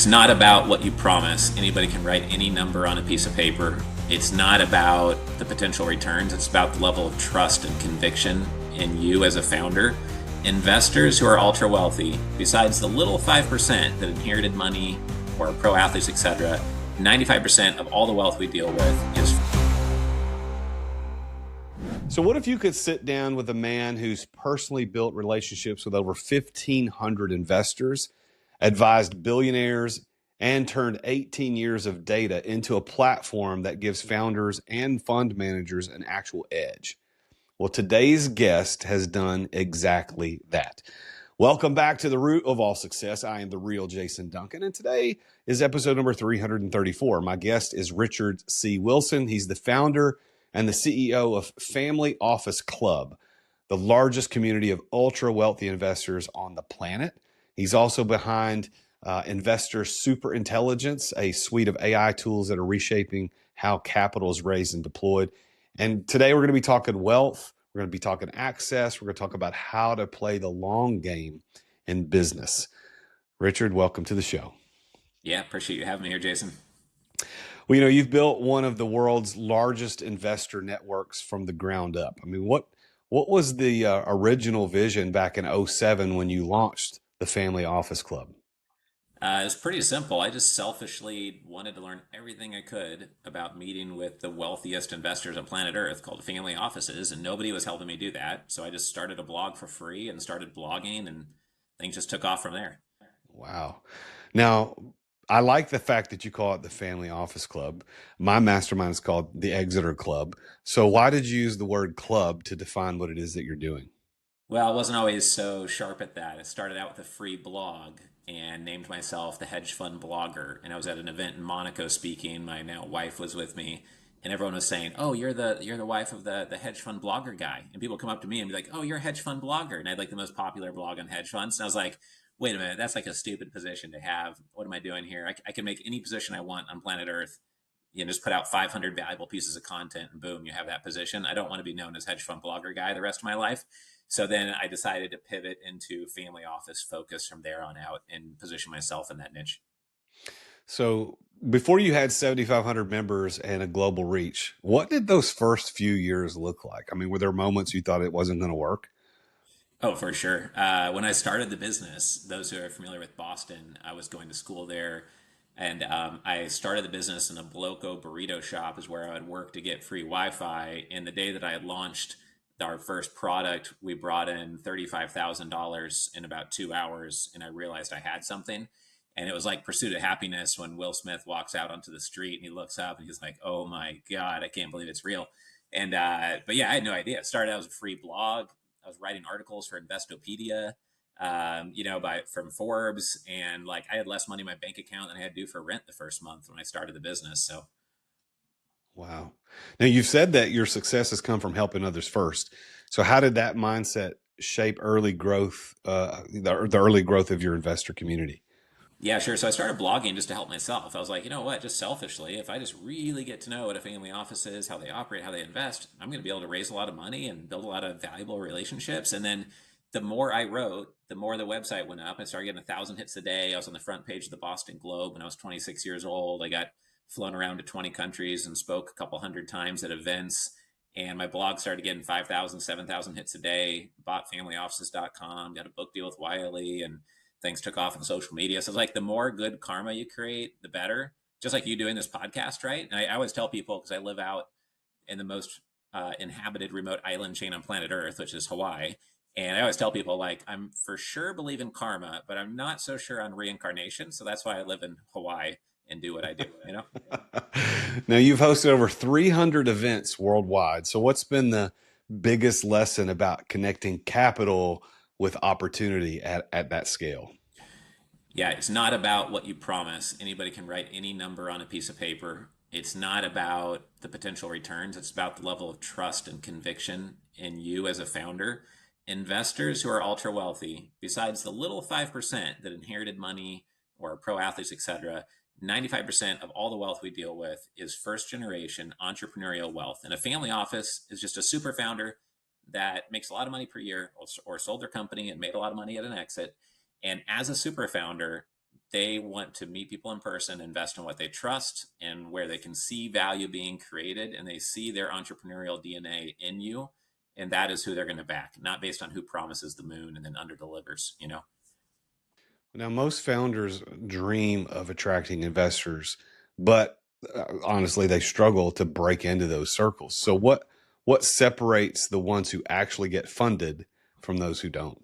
It's not about what you promise. Anybody can write any number on a piece of paper. It's not about the potential returns. It's about the level of trust and conviction in you as a founder. Investors who are ultra wealthy, besides the little 5% that inherited money or pro athletes, etc., 95% of all the wealth we deal with is. So what if you could sit down with a man who's personally built relationships with over 1,500 investors, advised billionaires, and turned 18 years of data into a platform that gives founders and fund managers an actual edge? Well, today's guest has done exactly that. Welcome back to The Root of All Success. I am the real Jason Duncan, and today is episode number 334. My guest is Richard C. Wilson. He's the founder and the CEO of Family Office Club, the largest community of ultra wealthy investors on the planet. He's also behind Investor Superintelligence, a suite of AI tools that are reshaping how capital is raised and deployed. And today we're going to be talking wealth. We're going to be talking access. We're going to talk about how to play the long game in business. Richard, welcome to the show. Yeah, appreciate you having me here, Jason. Well, you've built one of the world's largest investor networks from the ground up. I mean, what was the original vision back in 2007 when you launched the Family Office Club? It was pretty simple. I just selfishly wanted to learn everything I could about meeting with the wealthiest investors on planet Earth, called family offices, and nobody was helping me do that. So I just started a blog for free and started blogging, and things just took off from there. Wow. Now, I like the fact that you call it the Family Office Club. My mastermind is called the Exeter Club. So why did you use the word club to define what it is that you're doing? Well, I wasn't always so sharp at that. I started out with a free blog and named myself the hedge fund blogger. And I was at an event in Monaco speaking. My now wife was with me, and everyone was saying, "Oh, you're the wife of the hedge fund blogger guy." And people come up to me and be like, "Oh, you're a hedge fund blogger." And I had like the most popular blog on hedge funds. And I was like, "Wait a minute, that's like a stupid position to have. What am I doing here? I can make any position I want on planet Earth. Just put out 500 valuable pieces of content, and boom, you have that position. I don't want to be known as hedge fund blogger guy the rest of my life." So then I decided to pivot into family office focus from there on out and position myself in that niche. So before you had 7,500 members and a global reach, what did those first few years look like? I mean, were there moments you thought it wasn't going to work? Oh, for sure. When I started the business, those who are familiar with Boston, I was going to school there. And I started the business in a Bloco burrito shop, is where I would work to get free Wi-Fi. And the day that I had launched our first product, we brought in $35,000 in about 2 hours. And I realized I had something. And it was like Pursuit of Happiness when Will Smith walks out onto the street and he looks up and he's like, "Oh my God, I can't believe it's real." And but yeah, I had no idea. It started out as a free blog. I was writing articles for Investopedia, from Forbes, and like I had less money in my bank account than I had to do for rent the first month when I started the business. So Wow. Now you've said that your success has come from helping others first. So how did that mindset shape early growth, the early growth of your investor community? yeah, sure. So I started blogging just to help myself. I was like, you know what, just selfishly, if I just really get to know what a family office is, how they operate, how they invest, I'm going to be able to raise a lot of money and build a lot of valuable relationships. And then the more I wrote, the more the website went up. I started getting 1,000 hits a day. I was on the front page of the Boston Globe when I was 26 years old. I got flown around to 20 countries and spoke a couple hundred times at events. And my blog started getting 5,000, 7,000 hits a day. Bought familyoffices.com, got a book deal with Wiley, and things took off on social media. So it's like the more good karma you create, the better. Just like you doing this podcast, right? And I always tell people, because I live out in the most inhabited remote island chain on planet Earth, which is Hawaii. And I always tell people, like, I'm for sure believe in karma, but I'm not so sure on reincarnation. So that's why I live in Hawaii and do what I do. Now you've hosted over 300 events worldwide. So what's been the biggest lesson about connecting capital with opportunity at that scale? Yeah, it's not about what you promise. Anybody can write any number on a piece of paper. It's not about the potential returns. It's about the level of trust and conviction in you as a founder. Investors who are ultra wealthy, besides the little 5% that inherited money or pro athletes, etc., 95% of all the wealth we deal with is first generation entrepreneurial wealth. And a family office is just a super founder that makes a lot of money per year or sold their company and made a lot of money at an exit. And as a super founder, They want to meet people in person, invest in what they trust and where they can see value being created, and they see their entrepreneurial DNA in you. And that is who they're going to back, not based on who promises the moon and then under delivers, you know? Now, most founders dream of attracting investors, but honestly, they struggle to break into those circles. So, what separates the ones who actually get funded from those who don't?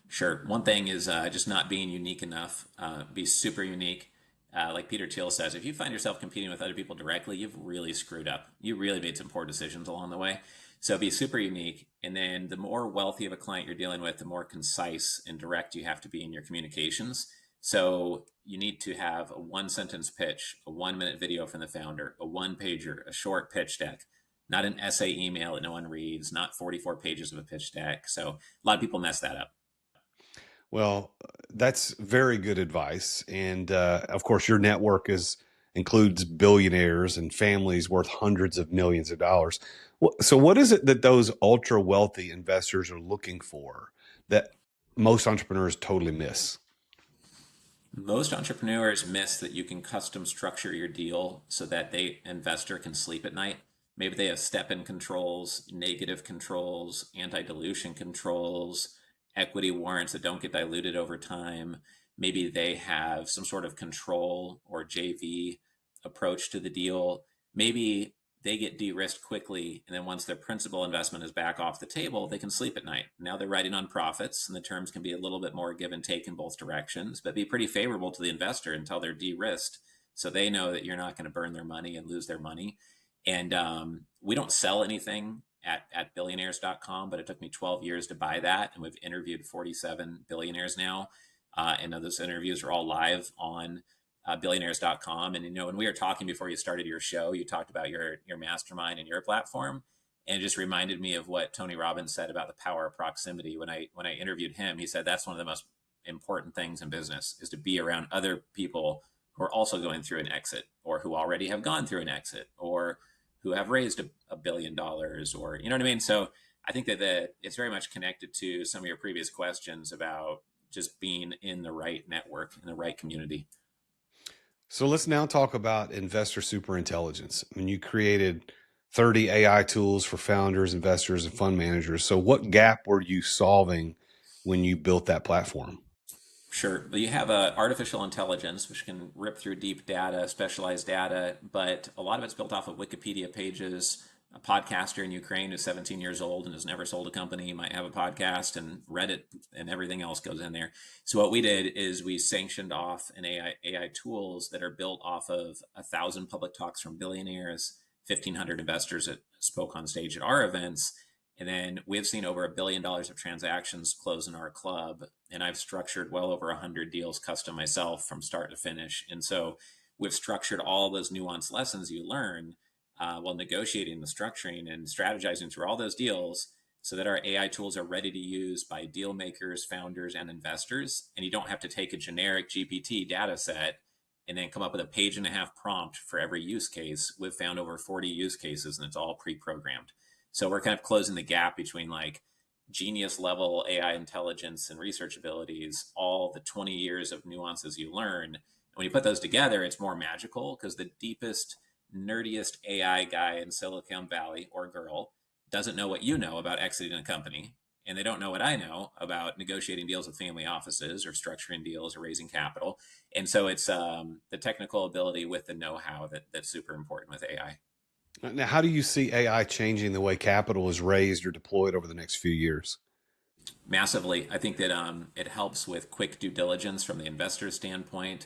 Sure. One thing is just not being unique enough. Be super unique. Like Peter Thiel says, if you find yourself competing with other people directly, you've really screwed up. You really made some poor decisions along the way. So be super unique. And then the more wealthy of a client you're dealing with, the more concise and direct you have to be in your communications. So you need to have a one sentence pitch, a 1 minute video from the founder, a one pager, a short pitch deck, not an essay email that no one reads, not 44 pages of a pitch deck. So a lot of people mess that up. Well, that's very good advice. And of course, your network includes billionaires and families worth hundreds of millions of dollars. So, what is it that those ultra wealthy investors are looking for that most entrepreneurs totally miss? Most entrepreneurs miss that you can custom structure your deal so that the investor can sleep at night. Maybe they have step-in controls, negative controls, anti-dilution controls, equity warrants that don't get diluted over time. Maybe they have some sort of control or JV approach to the deal. Maybe they get de-risked quickly, and then once their principal investment is back off the table, they can sleep at night. Now they're writing on profits, and the terms can be a little bit more give and take in both directions, but be pretty favorable to the investor until they're de-risked, so they know that you're not going to burn their money and lose their money. And we don't sell anything at billionaires.com, but it took me 12 years to buy that, and we've interviewed 47 billionaires now, and those interviews are all live on billionaires.com. And, you know, when we were talking before you started your show, you talked about your mastermind and your platform. And it just reminded me of what Tony Robbins said about the power of proximity. When I interviewed him, he said that's one of the most important things in business is to be around other people who are also going through an exit or who already have gone through an exit or who have raised $1 billion or, you know what I mean? So I think that it's very much connected to some of your previous questions about just being in the right network, in the right community. So let's now talk about investor superintelligence. I mean, you created 30 AI tools for founders, investors, and fund managers. So what gap were you solving when you built that platform? Sure. Well, you have artificial intelligence, which can rip through deep data, specialized data, but a lot of it's built off of Wikipedia pages. A podcaster in Ukraine who's 17 years old and has never sold a company might have a podcast, and Reddit and everything else goes in there. So what we did is we sanctioned off an AI tools that are built off of 1,000 public talks from billionaires, 1,500 investors that spoke on stage at our events, and then we've seen over $1 billion of transactions close in our club. And I've structured well over 100 deals custom myself from start to finish. And so we've structured all those nuanced lessons you learn while negotiating the structuring and strategizing through all those deals so that our AI tools are ready to use by deal makers, founders, and investors. And you don't have to take a generic GPT data set and then come up with a page and a half prompt for every use case. We've found over 40 use cases and it's all pre-programmed. So we're kind of closing the gap between like genius level AI intelligence and research abilities, all the 20 years of nuances you learn. And when you put those together, it's more magical because the deepest, nerdiest AI guy in Silicon Valley or girl doesn't know what you know about exiting a company. And they don't know what I know about negotiating deals with family offices or structuring deals or raising capital. And so it's the technical ability with the know-how that's super important with AI. Now, how do you see AI changing the way capital is raised or deployed over the next few years? Massively. I think that it helps with quick due diligence from the investor standpoint.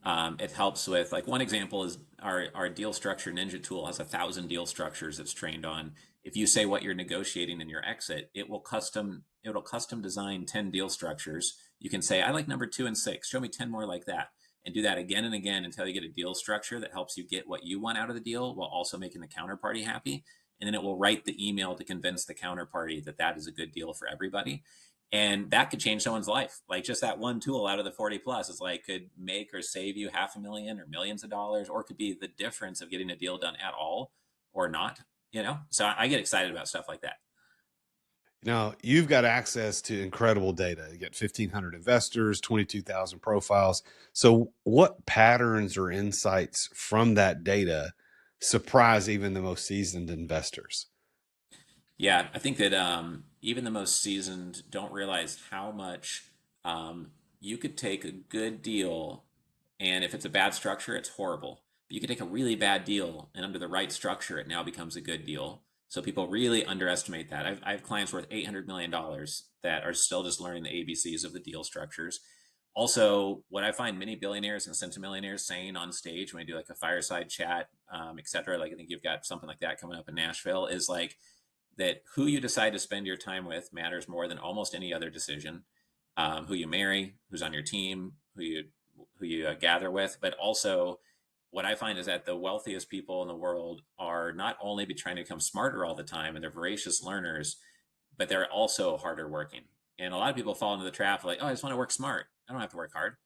It helps with, like, one example is our deal structure ninja tool has 1,000 deal structures it's trained on. If you say what you're negotiating in your exit, it'll custom design 10 deal structures. You can say, I like number 2 and 6. Show me 10 more like that. And do that again and again until you get a deal structure that helps you get what you want out of the deal while also making the counterparty happy. And then it will write the email to convince the counterparty that that is a good deal for everybody. And that could change someone's life. Like just that one tool out of the 40 plus is like could make or save you $500,000 or millions of dollars, or it could be the difference of getting a deal done at all or not, you know? So I get excited about stuff like that. Now, you've got access to incredible data. You got 1,500 investors, 22,000 profiles. So, what patterns or insights from that data surprise even the most seasoned investors? Yeah, I think that even the most seasoned don't realize how much um, you could take a good deal, and if it's a bad structure, it's horrible. But you could take a really bad deal, and under the right structure, it now becomes a good deal. So people really underestimate that. I have clients worth $800 million that are still just learning the ABCs of the deal structures. Also, what I find many billionaires and centimillionaires saying on stage when we do like a fireside chat, et cetera, like I think you've got something like that coming up in Nashville, is like, that who you decide to spend your time with matters more than almost any other decision. Who you marry, who's on your team, who you gather with, but also what I find is that the wealthiest people in the world are not only be trying to become smarter all the time and they're voracious learners, but they're also harder working. And a lot of people fall into the trap of like, oh, I just want to work smart. I don't have to work hard.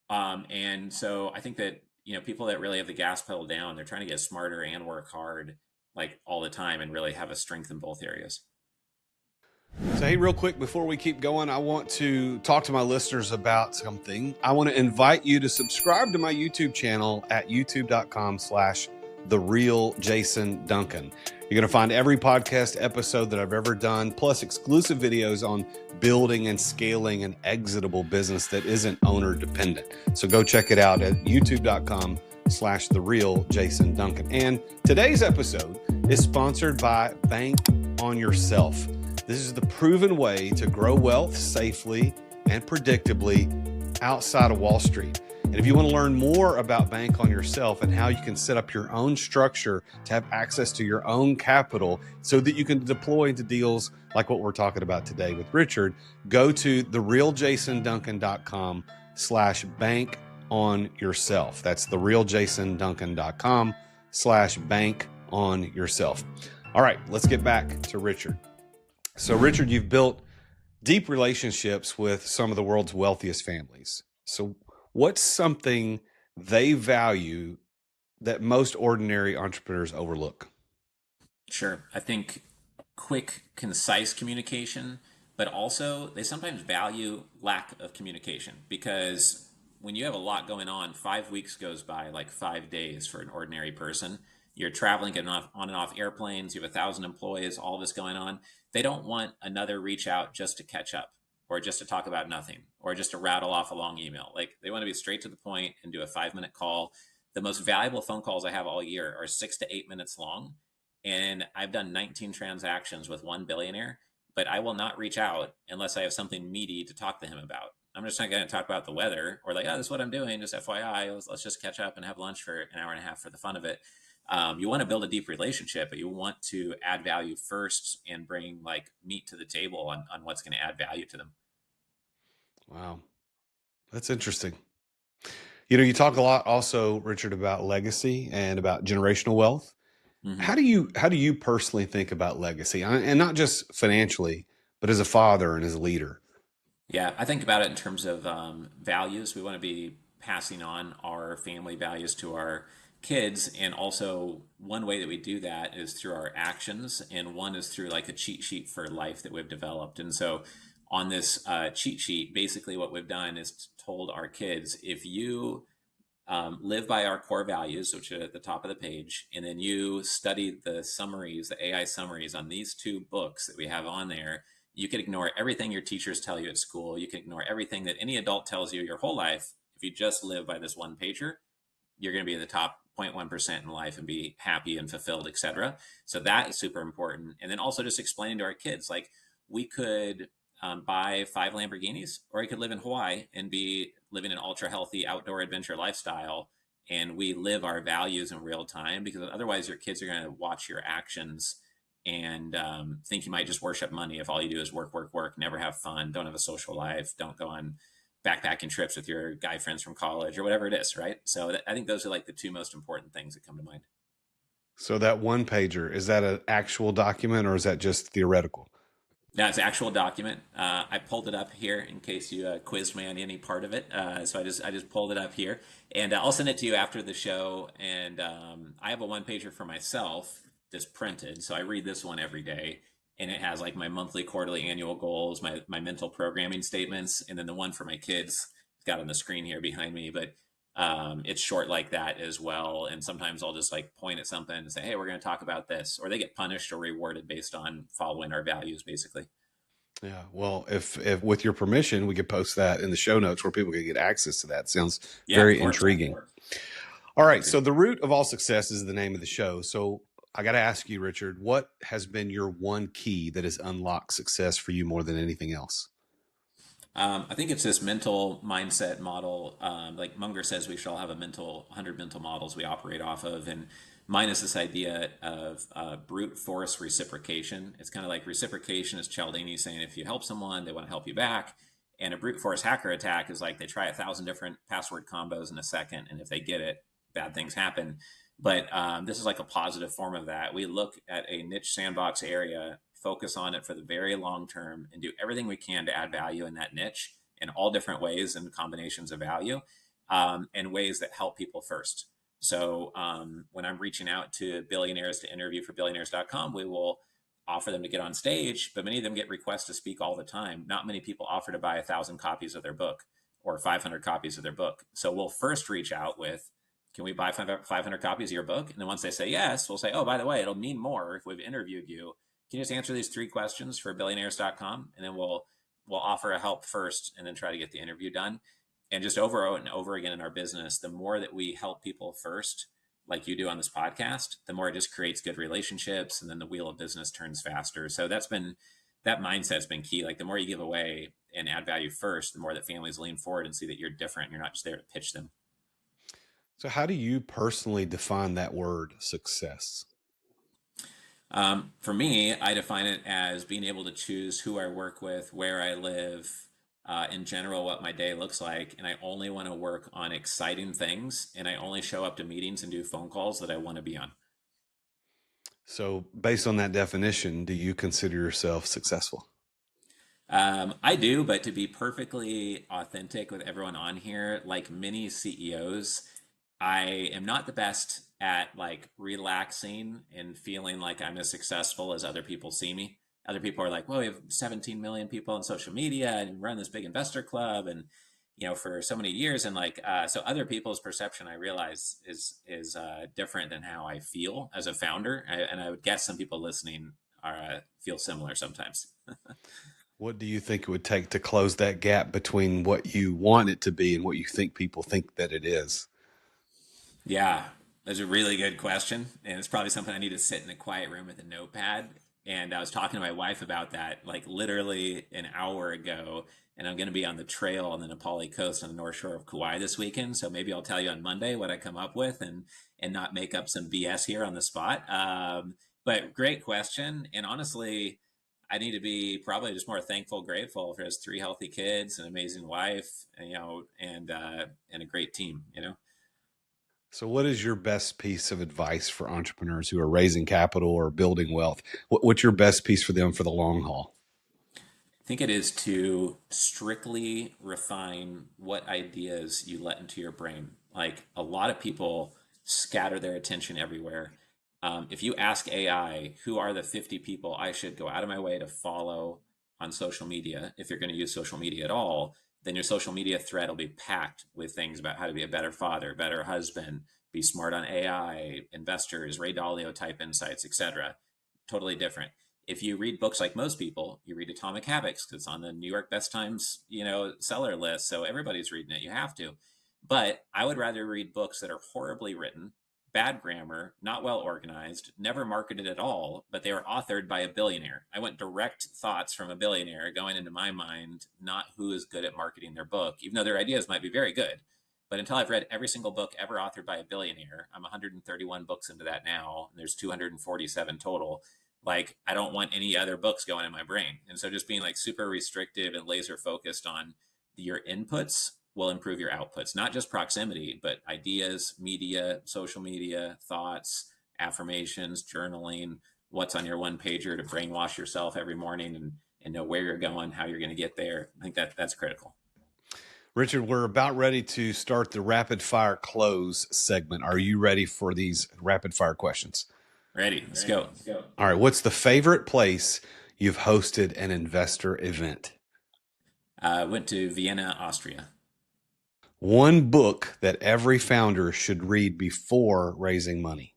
And so I think that people that really have the gas pedal down, they're trying to get smarter and work hard like all the time and really have a strength in both areas. So, hey, real quick, before we keep going, I want to talk to my listeners about something. I want to invite you to subscribe to my YouTube channel at youtube.com/The Real Jason Duncan. You're going to find every podcast episode that I've ever done, plus exclusive videos on building and scaling an exitable business that isn't owner dependent. So go check it out at youtube.com/The Real Jason Duncan. And today's episode is sponsored by Bank on Yourself. This is the proven way to grow wealth safely and predictably outside of Wall Street. And if you want to learn more about Bank on Yourself and how you can set up your own structure to have access to your own capital so that you can deploy into deals like what we're talking about today with Richard, go to therealjasonduncan.com/bank on yourself. That's therealjasonduncan.com/bank on yourself. All right, let's get back to Richard. So, Richard, you've built deep relationships with some of the world's wealthiest families. So, what's something they value that most ordinary entrepreneurs overlook? Sure. I think quick, concise communication, but also they sometimes value lack of communication because when you have a lot going on, 5 weeks goes by like 5 days for an ordinary person. You're traveling, getting on and off airplanes, you have 1,000 employees, all this going on. They don't want another reach out just to catch up or just to talk about nothing or just to rattle off a long email. Like they want to be straight to the point and do a 5 minute call. The most valuable phone calls I have all year are 6 to 8 minutes long, and I've done 19 transactions with one billionaire, but I will not reach out unless I have something meaty to talk to him about. I'm just not going to talk about the weather or like, oh, this is what I'm doing, just FYI. Let's just catch up and have lunch for an hour and a half for the fun of it. You want to build a deep relationship, but you want to add value first and bring like meat to the table on what's going to add value to them. Wow, that's interesting. You talk a lot also, Richard, about legacy and about generational wealth. Mm-hmm. How do you personally think about legacy, and not just financially, but as a father and as a leader? Yeah, I think about it in terms of values. We want to be passing on our family values to our kids. And also, one way that we do that is through our actions, and one is through like a cheat sheet for life that we've developed. And so, on this cheat sheet, basically what we've done is told our kids if you live by our core values, which are at the top of the page, and then you study the summaries, the AI summaries on these two books that we have on there. You can ignore everything your teachers tell you at school. You can ignore everything that any adult tells you your whole life. If you just live by this one pager, you're going to be in the top 0.1% in life and be happy and fulfilled, etc. So that is super important. And then also just explaining to our kids, like we could buy 5 Lamborghinis, or I could live in Hawaii and be living an ultra healthy outdoor adventure lifestyle. And we live our values in real time because otherwise your kids are going to watch your actions and think you might just worship money if all you do is work, work, work, never have fun, don't have a social life, don't go on backpacking trips with your guy friends from college or whatever it is, right? So I think those are like the two most important things that come to mind. So that one pager, is that an actual document or is that just theoretical? Now it's an actual document. I pulled it up here in case you quizzed me on any part of it. So I just pulled it up here, and I'll send it to you after the show. And I have a one pager for myself, just printed. So I read this one every day, and it has like my monthly, quarterly, annual goals, my mental programming statements, and then the one for my kids got on the screen here behind me. But it's short like that as well. And sometimes I'll just like point at something and say, "Hey, we're going to talk about this," or they get punished or rewarded based on following our values, basically. Yeah. Well, if with your permission, we could post that in the show notes where people can get access to that. Sounds Yeah, of very course. intriguing. All right. Please do. So the root of all success is the name of the show. So I got to ask you, Richard, what has been your one key that has unlocked success for you more than anything else? I think it's this mental mindset model. Like Munger says, we should all have a 100 mental models we operate off of. And mine is this idea of brute force reciprocation. It's kind of like reciprocation is Cialdini saying if you help someone, they want to help you back. And a brute force hacker attack is like they try 1,000 different password combos in a second. And if they get it, bad things happen. But this is like a positive form of that. We look at a niche sandbox area, focus on it for the very long term, and do everything we can to add value in that niche in all different ways and combinations of value, and ways that help people first. So when I'm reaching out to billionaires to interview for billionaires.com, we will offer them to get on stage, but many of them get requests to speak all the time. Not many people offer to buy 1,000 copies of their book or 500 copies of their book. So we'll first reach out with, can we buy 500 copies of your book? And then once they say yes, we'll say, oh, by the way, it'll mean more if we've interviewed you. Can you just answer these 3 questions for billionaires.com? And then we'll offer a help first and then try to get the interview done. And just over and over again in our business, the more that we help people first, like you do on this podcast, the more it just creates good relationships, and then the wheel of business turns faster. So that mindset's been key. Like the more you give away and add value first, the more that families lean forward and see that you're different. You're not just there to pitch them. So how do you personally define that word success? For me, I define it as being able to choose who I work with, where I live, in general, what my day looks like. And I only want to work on exciting things. And I only show up to meetings and do phone calls that I want to be on. So based on that definition, do you consider yourself successful? I do, but to be perfectly authentic with everyone on here, like many CEOs, I am not the best at like relaxing and feeling like I'm as successful as other people see me. Other people are like, well, we have 17 million people on social media and run this big investor club and for so many years, and like so other people's perception, I realize, is different than how I feel as a founder. And I would guess some people listening are feel similar sometimes. What do you think it would take to close that gap between what you want it to be and what you think people think that it is? Yeah, that's a really good question. And it's probably something I need to sit in a quiet room with a notepad. And I was talking to my wife about that like literally an hour ago. And I'm going to be on the trail on the Nepali coast on the North Shore of Kauai this weekend. So maybe I'll tell you on Monday what I come up with, and not make up some BS here on the spot. But great question. And honestly, I need to be probably just more thankful, grateful for his 3 healthy kids, an amazing wife, and a great team. So, what is your best piece of advice for entrepreneurs who are raising capital or building wealth? What's your best piece for them for the long haul? I think it is to strictly refine what ideas you let into your brain. Like a lot of people scatter their attention everywhere. If you ask AI, who are the 50 people I should go out of my way to follow on social media, if you're going to use social media at all, then your social media thread will be packed with things about how to be a better father, better husband, be smart on AI, investors, Ray Dalio type insights, etc. Totally different. If you read books like most people, you read Atomic Habits because it's on the New York Best Times, seller list. So everybody's reading it. You have to. But I would rather read books that are horribly written, bad grammar, not well organized, never marketed at all, but they were authored by a billionaire. I want direct thoughts from a billionaire going into my mind, not who is good at marketing their book, even though their ideas might be very good. But until I've read every single book ever authored by a billionaire, I'm 131 books into that now, and there's 247 total. Like, I don't want any other books going in my brain. And so just being like super restrictive and laser focused on your inputs will improve your outputs, not just proximity, but ideas, media, social media, thoughts, affirmations, journaling, what's on your one pager to brainwash yourself every morning, and know where you're going, how you're going to get there. I think that's critical. Richard, we're about ready to start the rapid fire close segment. Are you ready for these rapid fire questions? Ready? Let's go. All right. What's the favorite place you've hosted an investor event? Went to Vienna, Austria. One book that every founder should read before raising money.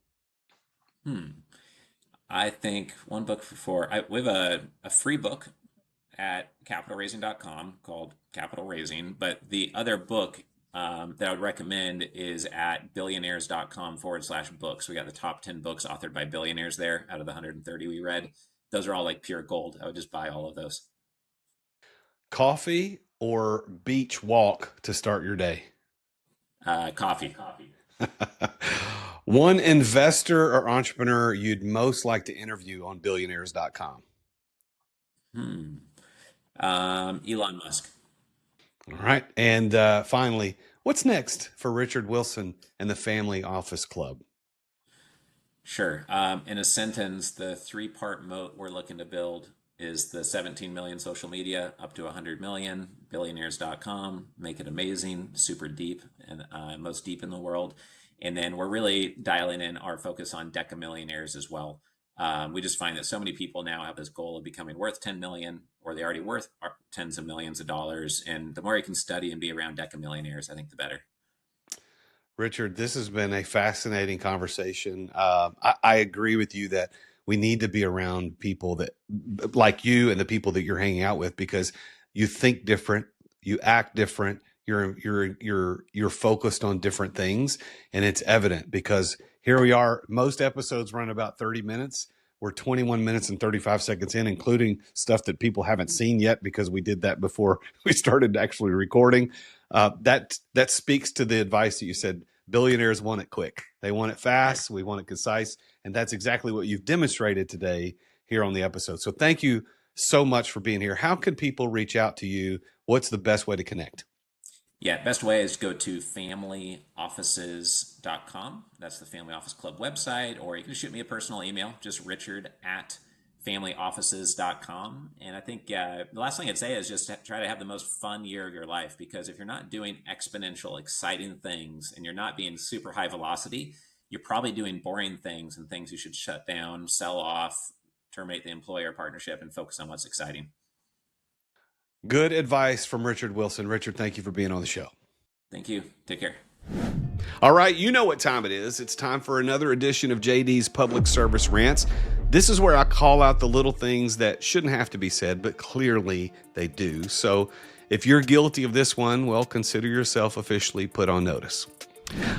I think one book for four. We have a free book at capitalraising.com called Capital Raising, but the other book that I would recommend is at billionaires.com/books. We got the top 10 books authored by billionaires there out of the 130 we read. Those are all like pure gold. I would just buy all of those. Coffee or beach walk to start your day? Coffee. One investor or entrepreneur you'd most like to interview on billionaires.com. Elon Musk. All right. And finally, what's next for Richard Wilson and the Family Office Club? Sure. In a sentence, the three-part moat we're looking to build is the 17 million social media up to 100 million, billionaires.com, make it amazing, super deep, and most deep in the world. And then we're really dialing in our focus on decamillionaires as well. We just find that so many people now have this goal of becoming worth 10 million, or they already worth tens of millions of dollars. And the more you can study and be around decamillionaires, I think the better. Richard, this has been a fascinating conversation. I agree with you that we need to be around people that like you and the people that you're hanging out with, because you think different, you act different, you're focused on different things, and it's evident because here we are. Most episodes run about 30 minutes. We're 21 minutes and 35 seconds in, including stuff that people haven't seen yet because we did that before we started actually recording. That speaks to the advice that you said. Billionaires want it quick. They want it fast. We want it concise. And that's exactly what you've demonstrated today here on the episode. So thank you so much for being here. How can people reach out to you? What's the best way to connect? Yeah, best way is go to familyoffices.com. That's the Family Office Club website, or you can shoot me a personal email, just richard@familyoffices.com. And I think the last thing I'd say is just try to have the most fun year of your life, because if you're not doing exponential, exciting things and you're not being super high velocity, you're probably doing boring things and things you should shut down, sell off, terminate the employer partnership, and focus on what's exciting. Good advice from Richard Wilson. Richard, thank you for being on the show. Thank you. Take care. All right, you know what time it is. It's time for another edition of JD's Public Service Rants. This is where I call out the little things that shouldn't have to be said, but clearly they do. So if you're guilty of this one, well, consider yourself officially put on notice.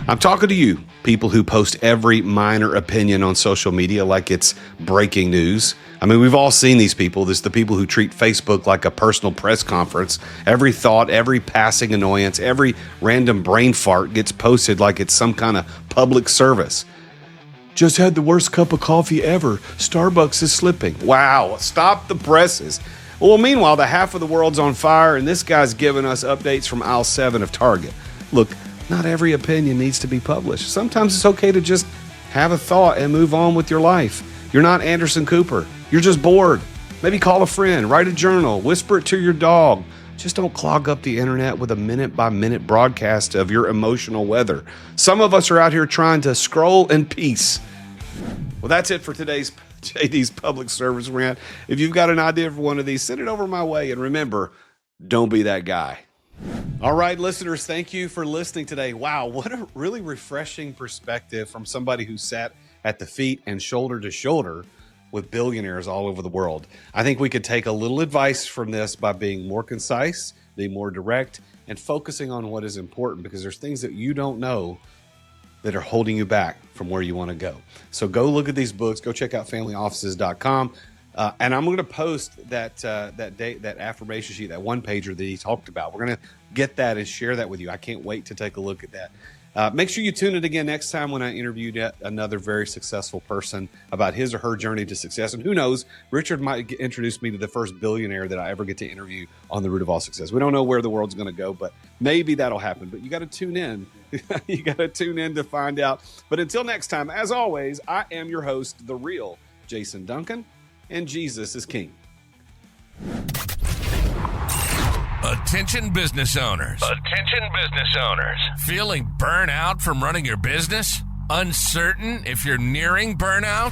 I'm talking to you, people who post every minor opinion on social media like it's breaking news. I mean, we've all seen these people. There's the people who treat Facebook like a personal press conference. Every thought, every passing annoyance, every random brain fart gets posted like it's some kind of public service. Just had the worst cup of coffee ever. Starbucks is slipping. Wow, stop the presses. Well, meanwhile, the half of the world's on fire, and this guy's giving us updates from aisle 7 of Target. Look, not every opinion needs to be published. Sometimes it's okay to just have a thought and move on with your life. You're not Anderson Cooper. You're just bored. Maybe call a friend, write a journal, whisper it to your dog. Just don't clog up the internet with a minute-by-minute broadcast of your emotional weather. Some of us are out here trying to scroll in peace. Well, that's it for today's JD's Public Service Rant. If you've got an idea for one of these, send it over my way. And remember, don't be that guy. All right, listeners, thank you for listening today. Wow, what a really refreshing perspective from somebody who sat at the feet and shoulder to shoulder with billionaires all over the world. I think we could take a little advice from this by being more concise, being more direct, and focusing on what is important, because there's things that you don't know that are holding you back from where you want to go. So go look at these books. Go check out familyoffices.com. And I'm going to post that affirmation sheet, that one pager that he talked about. We're going to get that and share that with you. I can't wait to take a look at that. Make sure you tune in again next time when I interviewed yet another very successful person about his or her journey to success. And who knows, Richard might introduce me to the first billionaire that I ever get to interview on the root of all success. We don't know where the world's going to go, but maybe that'll happen. But you got to tune in. You got to tune in to find out. But until next time, as always, I am your host, the real Jason Duncan, and Jesus is King. Attention business owners. Attention business owners. Feeling burnout from running your business? Uncertain if you're nearing burnout?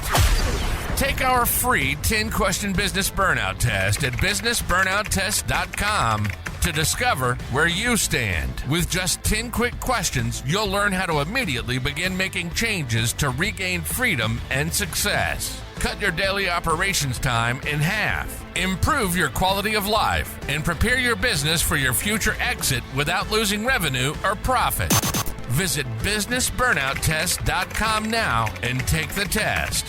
Take our free 10-question business burnout test at businessburnouttest.com to discover where you stand. With just 10 quick questions, you'll learn how to immediately begin making changes to regain freedom and success. Cut your daily operations time in half. Improve your quality of life and prepare your business for your future exit without losing revenue or profit. Visit businessburnouttest.com now and take the test.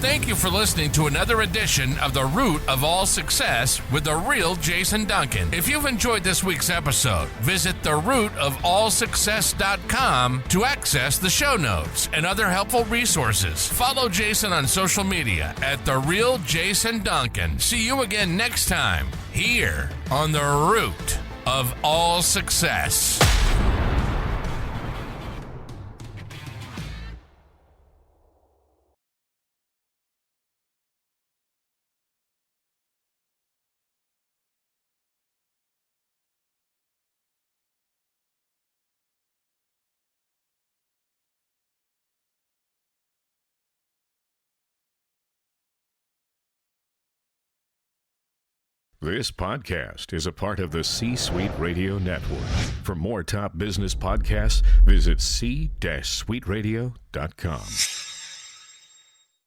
Thank you for listening to another edition of The Root of All Success with the real Jason Duncan. If you've enjoyed this week's episode, visit therootofallsuccess.com to access the show notes and other helpful resources. Follow Jason on social media at The Real Jason Duncan. See you again next time here on The Root of All Success. This podcast is a part of the C-Suite Radio Network. For more top business podcasts, visit c-suiteradio.com.